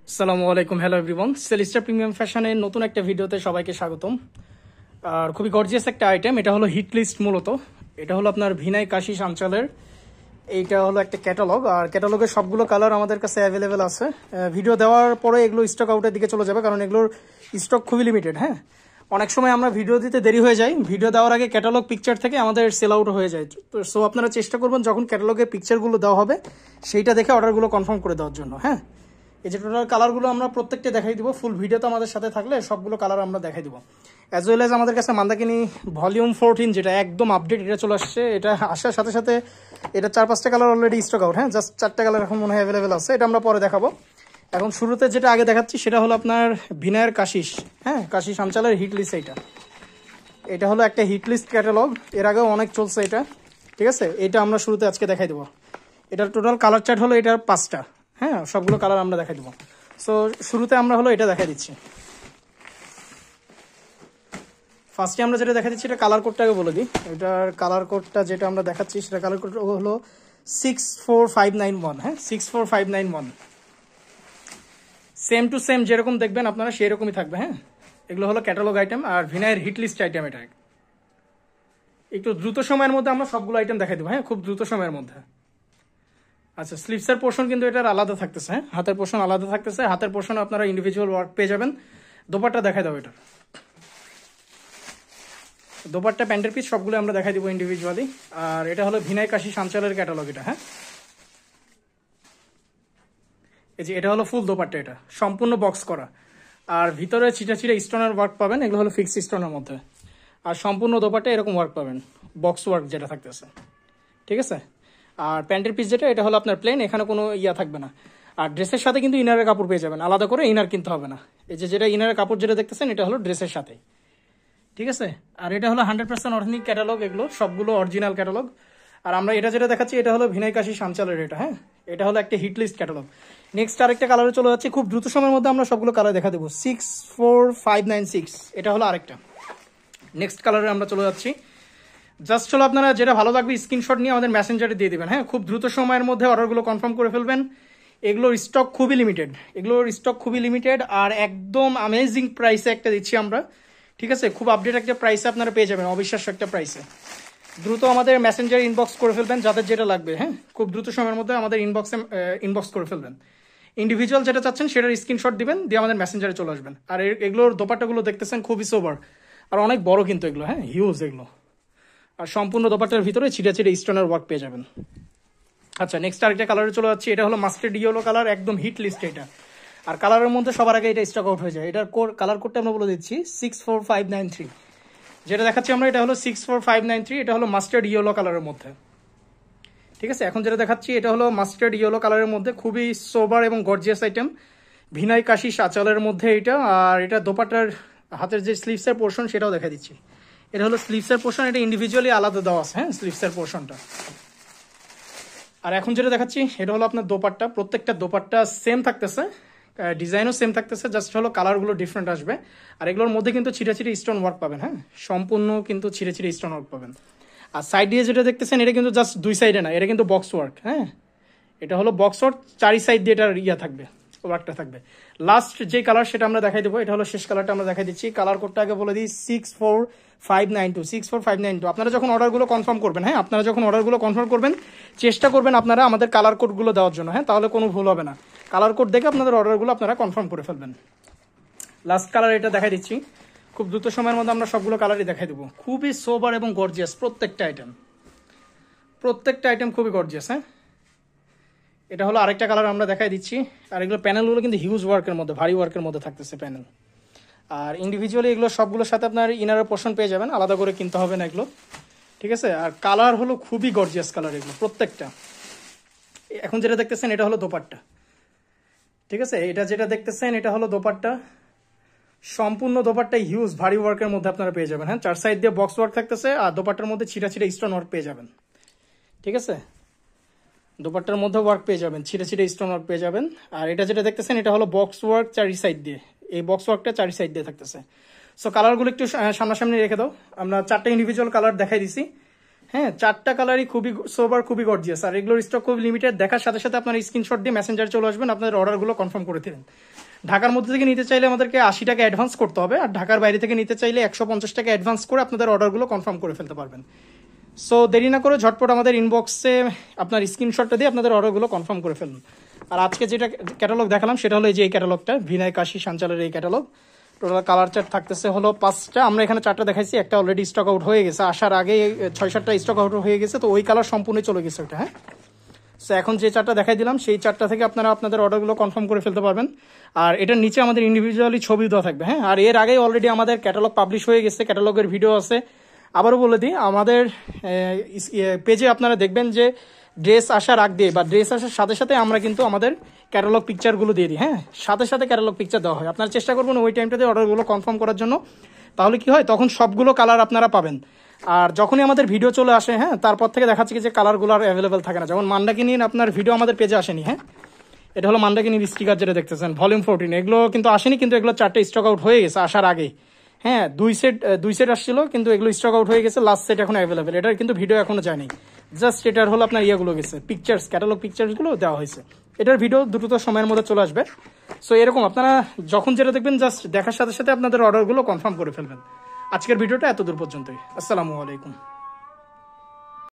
আসসালামু আলাইকুম, hello everyone. সেলিস্টার premium ফ্যাশনের নতুন একটা ভিডিওতে সবাইকে স্বাগতম। আর খুবই গর্জিয়াস একটা আইটেম, এটা হলো হিট লিস্ট। মূলত এটা হলো আপনার ভিনাই কাশিস আঞ্চলের, এইটা হলো একটা ক্যাটালগ। আর ক্যাটালগের সবগুলো কালার আমাদের কাছে অ্যাভেলেবেল আছে। ভিডিও দেওয়ার পরে এগুলো স্টক আউটের দিকে চলে যাবে, কারণ এগুলোর স্টক খুবই লিমিটেড। হ্যাঁ, অনেক সময় আমরা ভিডিও দিতে দেরি হয়ে যায়, ভিডিও দেওয়ার আগে ক্যাটালগ পিকচার থেকে আমাদের সেল আউট হয়ে যায়। তো সো আপনারা চেষ্টা করবেন যখন ক্যাটালগের পিকচারগুলো দেওয়া হবে সেইটা দেখে অর্ডারগুলো কনফার্ম করে দেওয়ার জন্য। হ্যাঁ, এই যে টোটাল কালারগুলো আমরা প্রত্যেকটা দেখাই দিব। ফুল ভিডিও তো আমাদের সাথে থাকলে সবগুলো কালার আমরা দেখাই দিব। অ্যাজ ওয়েল এজ আমাদের কাছে মান্দাকিনি ভলিউম 14 যেটা একদম আপডেট, এটা চলে আসছে। এটা আসার সাথে সাথে এটা 4-5টা কালার অলরেডি স্টক আউট। হ্যাঁ, জাস্ট 4টা কালার এখন মনে হয় অ্যাভেলেবেল আছে, এটা আমরা পরে দেখাবো। এখন শুরুতে যেটা আগে দেখাচ্ছি সেটা হলো আপনার ভিনায়ের কাশিস। হ্যাঁ, কাশিস আঞ্চলের হিট লিস্ট। এটা হলো একটা হিট লিস্ট ক্যাটালগ, এর আগেও অনেক চলছে এটা। ঠিক আছে, এটা আমরা শুরুতে আজকে দেখাই দেবো। এটার টোটাল কালার চার্ট হলো এটার 5টা। হ্যাঁ, সবগুলো কালার আমরা দেখাই দেবো। সো শুরুতে আমরা হলো এটা দেখাই দিচ্ছি। ফার্স্টে আমরা যেটা দেখা দিচ্ছি এটা কালার কোডটাকে বলে দিই। এটার কালার কোডটা যেটা আমরা দেখাচ্ছি সেটা কালার কোড হলো 64591। হ্যাঁ, 64591। সেম টু সেম যেরকম দেখবেন আপনারা সেই রকমই থাকবে। হ্যাঁ, এগুলো হলো ক্যাটালগ আইটেম আর ভিনায়ের হিট লিস্ট আইটেম। এটা একটু দ্রুত সময়ের মধ্যে আমরা সবগুলো আইটেম দেখাই দেবো। হ্যাঁ, খুব দ্রুত সময়ের মধ্যে। আচ্ছা, স্লিভসের পোর্শন কিন্তু এটার আলাদা থাকতেছে। হ্যাঁ, হাতের পোর্শন আলাদা থাকতেছে। হাতের পোর্শন আপনারা ইন্ডিভিজুয়াল ওয়ার্ক পেয়ে যাবেন। দোপাট্টা দেখাই দাও। এটার দোপাট্টা, প্যান্টের পিস সবগুলো আমরা দেখাই দিব ইন্ডিভিজুয়ালি। আর এটা হলো ভিনাই কাশি সাঞ্চালের ক্যাটালগ এটা। হ্যাঁ, এই যে এটা হলো ফুল দোপাট্টা, এটা সম্পূর্ণ বক্স করা। আর ভিতরে ছিটা ছিটা স্টোনের ওয়ার্ক পাবেন, এগুলো হলো ফিক্স স্টোনের মধ্যে। আর সম্পূর্ণ দোপাট্টা এরকম ওয়ার্ক পাবেন, বক্স ওয়ার্ক যেটা থাকতেছে। ঠিক আছে, আর প্যান্টের পিস যেটা এটা হলো আপনার প্লেন, এখানে কোনো ইয়া থাকবে না। আর ড্রেসের সাথে কিন্তু ইনারের কাপড় পেয়ে যাবেন, আলাদা করে ইনার কিনতে হবে না। এই যে যেটা ইনারের কাপড় যেটা দেখতেছেন এটা হলো ড্রেসের সাথে। ঠিক আছে, আর এটা হলো 100% অর্গানিক ক্যাটালগ, এগুলো সবগুলো অরিজিনাল ক্যাটালগ। আর আমরা এটা যেটা দেখাচ্ছি এটা হলো ভিনাই কাশি সাঞ্চালের এটা। হ্যাঁ, এটা হলো একটা হিট লিস্ট ক্যাটালগ। নেক্সট আরেকটা কালারে চলে যাচ্ছে, খুব দ্রুত সময়ের মধ্যে আমরা সবগুলো কালার দেখা দেবো। 64596, এটা হলো আরেকটা। নেক্সট কালারে আমরা চলে যাচ্ছি। জাস্ট হলো আপনারা যেটা ভালো লাগবে স্ক্রিনশট নিয়ে আমাদের মেসেঞ্জারে দিয়ে দিবেন। হ্যাঁ, খুব দ্রুত সময়ের মধ্যে অর্ডারগুলো কনফার্ম করে ফেলবেন। এগুলোর স্টক খুবই লিমিটেড, আর একদম অ্যামেজিং প্রাইসে একটা দিচ্ছি আমরা। ঠিক আছে, খুব আপডেট একটা প্রাইসে আপনারা পেয়ে যাবেন, অবিশ্বাস্য একটা প্রাইসে। দ্রুত আমাদের মেসেঞ্জারে ইনবক্স করে ফেলবেন যাদের যেটা লাগবে। হ্যাঁ, খুব দ্রুত সময়ের মধ্যে আমাদের ইনবক্স করে ফেলবেন। ইন্ডিভিজুয়াল যেটা চাচ্ছেন সেটার স্ক্রিনশট দিবেন, দিয়ে আমাদের মেসেঞ্জারে চলে আসবেন। আর এগুলোর দোপাট্টাগুলো দেখতেছেন খুবই সোবার, আর অনেক বড় কিন্তু এগুলো। হ্যাঁ, হিউজ এগুলো। আর সম্পূর্ণ দোপাট্টার ভিতরে ছিটে ছিটে স্টোনের ওয়ার্ক পেয়ে যাবেন। আচ্ছা, নেক্সট আরেকটা কালারে চলে যাচ্ছে। এটা হলো মাস্টার্ড ইয়েলো কালার, একদম হিট লিস্ট এটা। আর কালারের মধ্যে সবার আগে এটা স্টক আউট হয়ে যায়। এটার কালার কোডটা আমরা বলে দিচ্ছি 64593। যেটা দেখাচ্ছি আমরা এটা হলো 64593। এটা হলো মাস্টার্ড ইয়েলো কালারের মধ্যে। ঠিক আছে, এখন যেটা দেখাচ্ছি এটা হলো মাস্টার্ড ইয়েলো কালারের মধ্যে, খুবই সোবার এবং গর্জিয়াস আইটেম, ভিনাই কাশি সাচালের মধ্যে এটা। আর এটা দোপাট্টার হাতের যে স্লিভসের পোর্শন সেটাও দেখা দিচ্ছি। এটা হলো স্লিভসের পোর্শন, এটা ইন্ডিভিজুয়ালি আলাদা দেওয়া আছে। হ্যাঁ, স্লিভসের পোর্শনটা। আর এখন যেটা দেখাচ্ছি এটা হলো আপনার দোপাট্টা। প্রত্যেকটা দোপাট্টা সেম থাকতেছে, ডিজাইনও সেম থাকতেছে, জাস্ট হলো কালারগুলো ডিফারেন্ট আসবে। আর এগুলোর মধ্যে কিন্তু ছিটে ছিটে স্টোন ওয়ার্ক পাবেন। হ্যাঁ, সম্পূর্ণ কিন্তু ছিটে ছিটে স্টোন ওয়ার্ক পাবেন। আর সাইড দিয়ে যেটা দেখতেছেন এটা কিন্তু জাস্ট দুই সাইডে না, এটা কিন্তু বক্স ওয়ার্ক। হ্যাঁ, এটা হলো বক্স ওয়ার্ক, চারি সাইড দিয়ে এটার ইয়া থাকবে, ওয়ার্কটা থাকবে। লাস্ট যে কালার সেটা আমরা দেখাই দেবো, এটা হলো শেষ কালারটা আমরা দেখাই দিচ্ছি। কালার কোডটা আগে বলে দিই 64592। আপনারা যখন অর্ডারগুলো কনফার্ম করবেন, হ্যাঁ, চেষ্টা করবেন আপনারা আমাদের কালার কোডগুলো দেওয়ার জন্য। হ্যাঁ, তাহলে কোনো ভুল হবে না। কালার কোড দেখে আপনাদের অর্ডারগুলো আপনারা কনফার্ম করে ফেলবেন। লাস্ট কালার এটা দেখাই দিচ্ছি। খুব দ্রুত সময়ের মধ্যে আমরা সবগুলো কালারই দেখাই দেবো। খুবই সোবার এবং গর্জিয়াস প্রত্যেকটা আইটেম খুবই গর্জিয়াস। হ্যাঁ, এটা হলো আরেকটা কালার আমরা দেখাই দিচ্ছি। আর এগুলো প্যানেলগুলো কিন্তু হিউজ ওয়ার্কের মধ্যে, ভারী ওয়ার্কের মধ্যে থাকতেছে প্যানেল। আর ইন্ডিভিজুয়ালি এগুলো সবগুলোর সাথে আপনার ইনারের পোর্শন পেয়ে যাবেন, আলাদা করে কিনতে হবে না এগুলো। ঠিক আছে, আর কালার হলো খুবই গর্জিয়াস কালার এগুলো প্রত্যেকটা। এখন যেটা দেখতেছেন এটা হলো দোপাট্টা। ঠিক আছে, এটা যেটা দেখতেছেন এটা হলো দোপাট্টা। সম্পূর্ণ দোপাট্টা হিউজ ভারী ওয়ার্কের মধ্যে আপনারা পেয়ে যাবেন। হ্যাঁ, 4 সাইড দিয়ে বক্স ওয়ার্ক থাকতেছে, আর দোপাট্টার মধ্যে ছিটা ছিটা স্টোন ওয়ার্ক পেয়ে যাবেন। ঠিক আছে, দোপাট্টার মধ্যে ওয়ার্ক পেয়ে যাবেন, ছিটে ছিটে স্টোন ওয়ার্ক পেয়ে যাবেন। আর এটা যেটা দেখতেছেন এটা হলো বক্স ওয়ার্ক চারি সাইড দিয়ে, এই বক্স ওয়ার্কটা চারি সাইড দিয়ে থাকতেছে। সো কালারগুলো একটু সামনাসামনি রেখে দাও। আমরা 4টা ইন্ডিভিজুয়াল কালার দেখাই দিছি। হ্যাঁ 4টা কালারই খুবই সোবার, খুবই গর্জিয়াস। আর এগুলোর স্টক খুব লিমিটেড। দেখার সাথে সাথে আপনার স্ক্রিনশট দিয়ে মেসেঞ্জার চলে আসবেন, আপনাদের অর্ডারগুলো কনফার্ম করে দিলেন। ঢাকার মধ্যে থেকে নিতে চাইলে আমাদেরকে 80 টাকা অ্যাডভান্স করতে হবে, আর ঢাকার বাইরে থেকে নিতে চাইলে 150 টাকা অ্যাডভান্স করে আপনাদের অর্ডারগুলো কনফার্ম করে ফেলতে পারবেন। সো দেরি না করে ঝটপট আমাদের ইনবক্সে আপনার স্ক্রিনশটটা দিয়ে আপনাদের অর্ডারগুলো কনফার্ম করে ফেলুন। আর আজকে যেটা ক্যাটালগ দেখালাম সেটা হলো এই যে এই ক্যাটালগটা, ভিনায় কাশি সাঞ্চালের এই ক্যাটালগ। টোটাল কালার চার্ট থাকতেছে হলো 5টা। আমরা এখানে 4টা দেখাইছি, একটা অলরেডি স্টক আউট হয়ে গেছে, আসার আগে 6-7টা স্টক আউট হয়ে গেছে, তো ওই কালার সম্পূর্ণ চলে গেছে ওটা। হ্যাঁ, সো এখন যে 4টা দেখাই দিলাম সেই 4টা থেকে আপনারা আপনাদের অর্ডারগুলো কনফার্ম করে ফেলতে পারবেন। আর এটার নিচে আমাদের ইন্ডিভিজুয়ালি ছবি দেওয়া থাকবে। হ্যাঁ, আর এর আগেই অলরেডি আমাদের ক্যাটালগ পাবলিশ হয়ে গেছে, ক্যাটালগের ভিডিও আছে। আবারও বলে দিই, আমাদের পেজে আপনারা দেখবেন যে ড্রেস আসার আগ দিয়ে বা ড্রেস আসার সাথে সাথে আমরা কিন্তু আমাদের ক্যাটালগ পিকচারগুলো দিয়ে দিই। হ্যাঁ, সাথে সাথে ক্যাটালগ পিকচার দেওয়া হয়। আপনারা চেষ্টা করবেন ওই টাইমটাতে অর্ডারগুলো কনফার্ম করার জন্য, তাহলে কি হয় তখন সবগুলো কালার আপনারা পাবেন। আর যখনই আমাদের ভিডিও চলে আসে, হ্যাঁ, তারপর থেকে দেখাচ্ছে কি যে কালারগুলো আর অ্যাভেলেবেল থাকে না। যেমন মান্ডাকিনির আপনার ভিডিও আমাদের পেজে আসেনি। হ্যাঁ, এটা হলো মান্ডাকিনির স্টিকার যেটা দেখতেছেন ভলিউম 14, এগুলো কিন্তু আসেনি, কিন্তু এগুলো 4টে স্টক আউট হয়ে গেছে আসার আগে। হ্যাঁ, দুই সেট আসছিল, কিন্তু এগুলো স্টক আউট হয়ে গেছে, লাস্ট সেট এখন অ্যাভেলেবেল। এটার কিন্তু ভিডিও এখনো যায়নি, জাস্ট এটার হলো আপনার ইয়েগুলো গেছে, পিকচার্স, ক্যাটালগ পিকচার্সগুলো দেওয়া হয়েছে। এটার ভিডিও দ্রুত সময়ের মধ্যে চলে আসবে। সো এরকম আপনারা যখন যেটা দেখবেন জাস্ট দেখার সাথে সাথে আপনাদের অর্ডারগুলো কনফার্ম করে ফেলবেন। আজকের ভিডিওটা এত দূর পর্যন্তই। আসসালামু আলাইকুম।